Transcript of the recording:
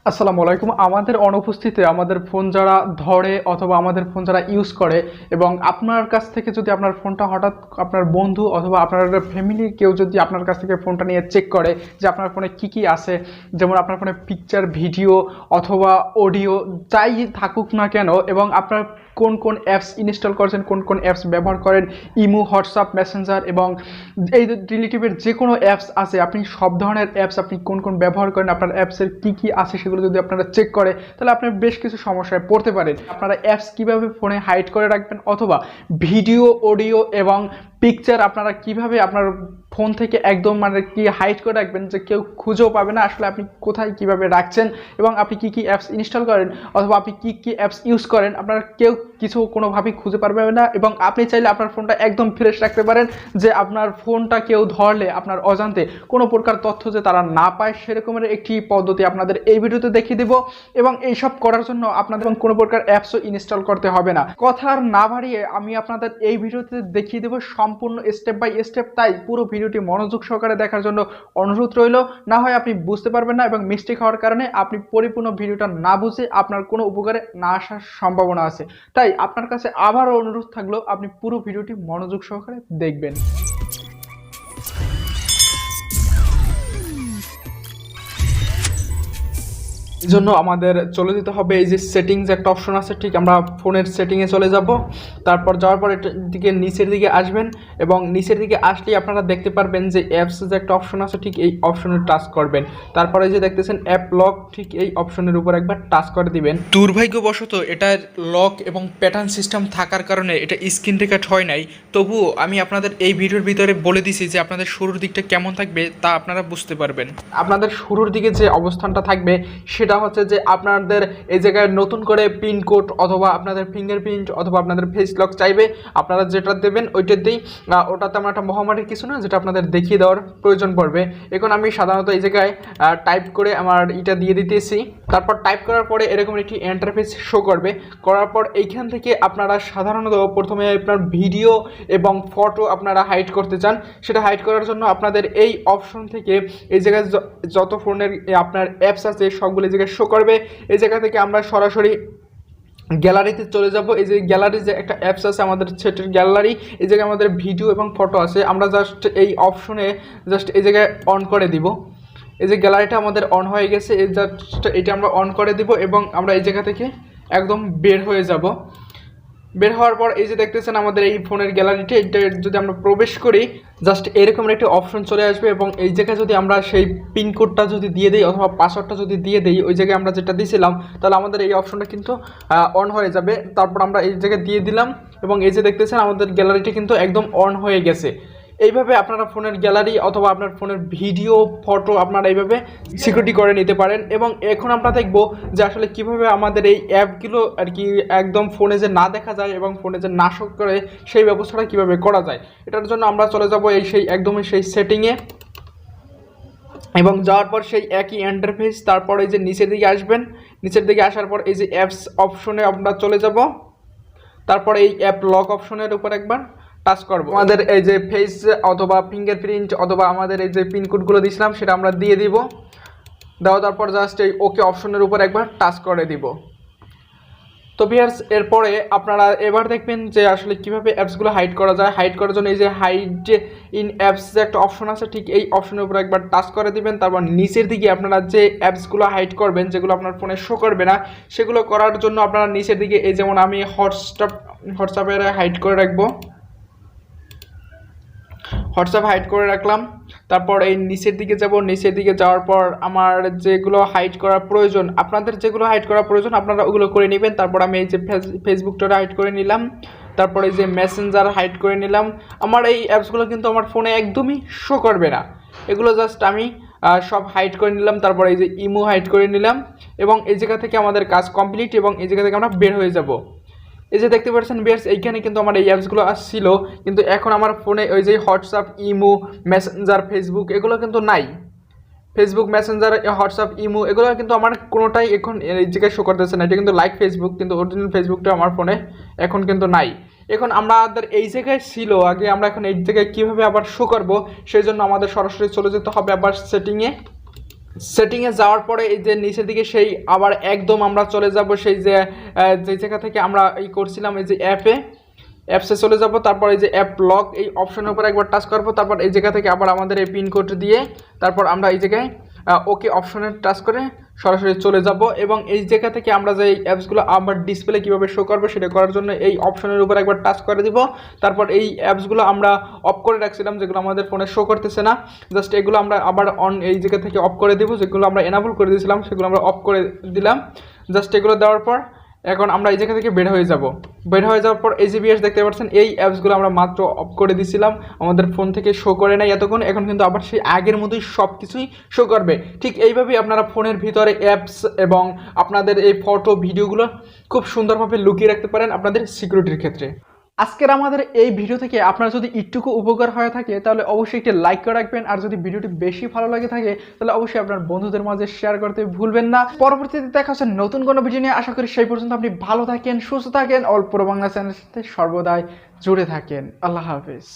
আসসালামু আলাইকুম। আমাদের অনুপস্থিতিতে আমাদের ফোন যারা ধরে অথবা আমাদের ফোন যারা ইউজ করে এবং আপনার কাছ থেকে যদি আপনার ফোনটা হঠাৎ আপনার বন্ধু অথবা আপনার ফ্যামিলির কেউ যদি আপনার কাছ থেকে ফোনটা নিয়ে চেক করে যে আপনার ফোনে কি আছে, যেমন আপনার ফোনে পিকচার, ভিডিও অথবা অডিও যাই থাকুক না কেন, এবং আপনার কোন কোন অ্যাপস ইনস্টল করেছেন, কোন কোন অ্যাপস ব্যবহার করেন, ইমো, হোয়াটসঅ্যাপ, মেসেঞ্জার এবং এই রিলেটিভের যে কোনো অ্যাপস আছে, আপনি সব ধরনের অ্যাপস আপনি কোন কোন ব্যবহার করেন, আপনার অ্যাপসের কি আছে সেগুলো যদি আপনারা চেক করে, তাহলে আপনি বেশ কিছু সমস্যায় পড়তে পারেন। আপনারা অ্যাপস কিভাবে ফোনে হাইড করে রাখবেন অথবা ভিডিও, অডিও এবং পিকচার আপনারা কিভাবে আপনার ফোন থেকে একদম কি হাইড করে রাখবেন যে কেউ খুঁজেও পাবে না আসলে আপনি কোথায় কিভাবে রাখছেন এবং আপনি কি অ্যাপস ইনস্টল করেন অথবা আপনি কি অ্যাপস ইউজ করেন, আপনারা কেউ কিছু কোনোভাবেই খুঁজে পারবে না। এবং আপনি চাইলে আপনার ফোনটা একদম ফ্রেশ রাখতে পারেন, যে আপনার ফোনটা কেউ ধরলে আপনার অজান্তে কোনো প্রকার তথ্য যে তারা না পায়, সেরকমের একটি পদ্ধতি আপনাদের এই ভিডিওতে দেখিয়ে দেব। এবং এইসব করার জন্য আপনাদের কোনো প্রকার অ্যাপসও ইনস্টল করতে হবে না। কথা আর না বাড়িয়ে আমি আপনাদের এই ভিডিওতে দেখিয়ে দেবো সম্পূর্ণ স্টেপ বাই স্টেপ, তাই পুরো ভিডিওটি মনোযোগ সহকারে দেখার জন্য অনুরোধ রইল। না হয় আপনি বুঝতে পারবেন না এবং মিস্টেক হওয়ার কারণে আপনি পরিপূর্ণ ভিডিওটা না বুঝে আপনার কোনো উপকারে না আসার সম্ভাবনা আছে। তাই আপনার কাছে আবারও অনুরোধ থাকলো আপনি পুরো ভিডিওটি মনোযোগ সহকারে দেখবেন। এই জন্য আমাদের চলে যেতে হবে এই যে সেটিংস একটা অপশন আছে, ঠিক আমরা ফোনের সেটিংয়ে চলে যাব। তারপর যাওয়ার পর এটার দিকে নিচের দিকে আসবেন এবং নিচের দিকে আসলেই আপনারা দেখতে পারবেন যে অ্যাপস যে একটা অপশন আছে, ঠিক এই অপশনে টাচ করবেন। তারপরে যে দেখতেছেন অ্যাপ লক, ঠিক এই অপশনের উপর একবার টাচ করে দিবেন। দুর্ভাগ্যবশত এটার লক এবং প্যাটার্ন সিস্টেম থাকার কারণে এটা স্ক্রিন রেকর্ড হয় নাই, তবুও আমি আপনাদের এই ভিডিওর ভিতরে বলে দিছি যে আপনাদের শুরুর দিকটা কেমন থাকবে তা আপনারা বুঝতে পারবেন। আপনাদের শুরুর দিকে যে অবস্থানটা থাকবে সেটা হচ্ছে যে আপনাদের এই জায়গায় নতুন করে পিনকোড অথবা আপনাদের ফিঙ্গারপ্রিন্ট অথবা আপনাদের ফেস লক চাইবে, আপনারা যেটা দেবেন ওইটাতেই, ওটাতে আমার একটা মহামারীর কিছু না যেটা আপনাদের দেখিয়ে দেওয়ার প্রয়োজন পড়বে। এখন আমি সাধারণত এই জায়গায় টাইপ করে আমার এটা দিয়ে দিতেছি। তারপর টাইপ করার পরে এরকম একটি ইন্টারফেস শো করবে। করার পর এইখান থেকে আপনারা সাধারণত প্রথমে আপনার ভিডিও এবং ফটো আপনারা হাইড করতে চান, সেটা হাইড করার জন্য আপনাদের এই অপশন থেকে এই জায়গায় যত ফোনের আপনার অ্যাপস আছে সবগুলো জায়গায় শো করবে। এই জায়গা থেকে আমরা সরাসরি গ্যালারিতে চলে যাব। এই যে গ্যালারি যে একটা অ্যাপস আছে আমাদের সেটের গ্যালারি, এই জায়গায় আমাদের ভিডিও এবং ফটো আছে। আমরা জাস্ট এই অপশনে জাস্ট এই জায়গায় অন করে দিব। এই যে গ্যালারিটা আমাদের অন হয়ে গেছে, এই জাস্ট এটা আমরা অন করে দিব এবং আমরা এই জায়গা থেকে একদম বের হয়ে যাব। বের হওয়ার পর এই যে দেখতেছেন আমাদের এই ফোনের গ্যালারিটি, এটা যদি আমরা প্রবেশ করি জাস্ট এরকম একটি অপশন চলে আসবে এবং এই জায়গায় যদি আমরা সেই পিনকোডটা যদি দিয়ে দিই অথবা পাসওয়ার্ডটা যদি দিয়ে দিই ওই জায়গায় আমরা যেটা দিয়েছিলাম, তাহলে আমাদের এই অপশনটা কিন্তু অন হয়ে যাবে। তারপর আমরা এই জায়গায় দিয়ে দিলাম এবং এই যে দেখতেছেন আমাদের গ্যালারিটি কিন্তু একদম অন হয়ে গেছে। এইভাবে আপনারা ফোনের গ্যালারি অথবা আপনার ফোনের ভিডিও, ফটো আপনারা এইভাবে সিকিউরিটি করে নিতে পারেন। এবং এখন আমরা দেখব যে আসলে কিভাবে আমাদের এই অ্যাপগুলো আর কি একদম ফোনে যে না দেখা যায় এবং ফোনে যে না শো করে সেই ব্যবস্থাটা কিভাবে করা যায়। এটার জন্য আমরা চলে যাব এই একদমই সেই সেটিংয়ে এবং যাওয়ার পর সেই একই ইন্টারফেস, তারপর এই যে নিচের দিকে আসবেন। নিচের দিকে আসার পর এই যে অ্যাপস অপশনে আমরা চলে যাব। তারপর এই অ্যাপ লক অপশনের উপর একবার টাচ করব। আমাদের এই যে ফেস অথবা ফিঙ্গারপ্রিন্ট অথবা আমাদের এই যে পিনকোডগুলো দিয়েছিলাম সেটা আমরা দিয়ে দিব। তারপর জাস্ট এই ওকে অপশনের উপর একবার টাচ করে দিব। তো ভিউয়ার্স, এরপরে আপনারা এবার দেখবেন যে আসলে কিভাবে অ্যাপসগুলো হাইড করা যায়। হাইড করার জন্য এই যে হাইড ইন অ্যাপস যে একটা অপশন আছে, ঠিক এই অপশনের উপর একবার টাচ করে দিবেন। তারপর নিচের দিকে আপনারা যে অ্যাপসগুলো হাইড করবেন, যেগুলো আপনার ফোনে শো করবে না, সেগুলো করার জন্য আপনারা নিচের দিকে এই যেমন আমি হোয়াটসঅ্যাপের হাইড করে রাখবো, হোয়াটসঅ্যাপ হাইড করে রাখলাম। তারপর এই নিচের দিকে যাব। নিচের দিকে যাওয়ার পর আমার যেগুলো হাইড করার প্রয়োজন, আপনাদের যেগুলো হাইড করার প্রয়োজন আপনারা ওগুলো করে নেবেন। তারপর আমি এই যে ফেসবুকটা হাইড করে নিলাম। তারপর এই যে মেসেঞ্জার হাইড করে নিলাম। আমার এই অ্যাপসগুলো কিন্তু আমার ফোনে একদমই শো করবে না, এগুলো জাস্ট আমি সব হাইড করে নিলাম। তারপর এই যে ইমো হাইড করে নিলাম এবং এই জায়গা থেকে আমাদের কাজ কমপ্লিট এবং এই জায়গা থেকে আমরা বের হয়ে যাব। এই যে দেখতে পাচ্ছেন ভিউয়ার্স, এইখানে কিন্তু আমার এই অ্যাপসগুলো আসছিল, কিন্তু এখন আমার ফোনে ওই যে হোয়াটসঅ্যাপ, ইমো, মেসেঞ্জার, ফেসবুক এগুলো কিন্তু নাই। ফেসবুক, মেসেঞ্জার, হোয়াটসঅ্যাপ, ইমো এগুলো কিন্তু আমার কোনোটাই এখন এই জায়গায় শো করতেছে না। এটা কিন্তু লাইক ফেসবুক, কিন্তু অরিজিনাল ফেসবুকটা আমার ফোনে এখন কিন্তু নাই। এখন আমাদের এই জায়গায় ছিল আগে, আমরা এখন এই জায়গায় কীভাবে আবার শো করবো, সেই জন্য আমাদের সরাসরি চলে যেতে হবে আবার সেটিংয়ে। সেটিংয়ে যাওয়ার পরে এই যে নিচের দিকে সেই আবার একদম আমরা চলে যাব সেই যে জায়গা থেকে আমরা এই করছিলাম এই যে অ্যাপসে চলে যাব। তারপর এই যে অ্যাপ লক এই অপশনের উপর একবার টাচ করবো। তারপর এই জায়গা থেকে আবার আমাদের এই পিন কোড দিয়ে তারপর আমরা এই জায়গায় ওকে অপশনে টাচ করে সরাসরি চলে যাব। এবং এই জায়গা থেকে আমরা যে অ্যাপসগুলো আবার ডিসপ্লে কীভাবে শো করবো সেটা করার জন্য এই অপশনের উপর একবার টাচ করে দিব। তারপর এই অ্যাপসগুলো আমরা অফ করে রাখছিলাম যেগুলো আমাদের ফোনে শো করতেছে না, জাস্ট এগুলো আমরা আবার অন এই জায়গা থেকে অফ করে দেবো। যেগুলো আমরা এনাবল করে দিয়েছিলাম সেগুলো আমরা অফ করে দিলাম। জাস্ট এগুলো দেওয়ার পর এখন আমরা এই জায়গা থেকে বের হয়ে যাব। বের হয়ে যাওয়ার পর AGBS দেখতে পাচ্ছেন এই অ্যাপসগুলো আমরা মাত্র অফ করে দিয়েছিলাম, আমাদের ফোন থেকে শো করে নাই এতক্ষণ। এখন কিন্তু আবার সেই আগের মতোই সব কিছুই শো করবে। ঠিক এইভাবেই আপনারা ফোনের ভিতরে অ্যাপস এবং আপনাদের এই ফটো ভিডিওগুলো খুব সুন্দরভাবে লুকিয়ে রাখতে পারেন আপনাদের সিকিউরিটির ক্ষেত্রে। আজকের আমাদের এই ভিডিও থেকে আপনার যদি একটুকু উপকার হয়ে থাকে তাহলে অবশ্যই একটি লাইক করে রাখবেন। আর যদি ভিডিওটি বেশি ভালো লাগে থাকে তাহলে অবশ্যই আপনার বন্ধুদের মাঝে শেয়ার করতে ভুলবেন না। পরবর্তীতে দেখা হচ্ছে নতুন কোনো ভিডিও নিয়ে। আশা করি সেই পর্যন্ত আপনি ভালো থাকেন, সুস্থ থাকেন, অল প্রো বাংলা চ্যানেলের সাথে সর্বদাই জুড়ে থাকেন। আল্লাহ হাফেজ।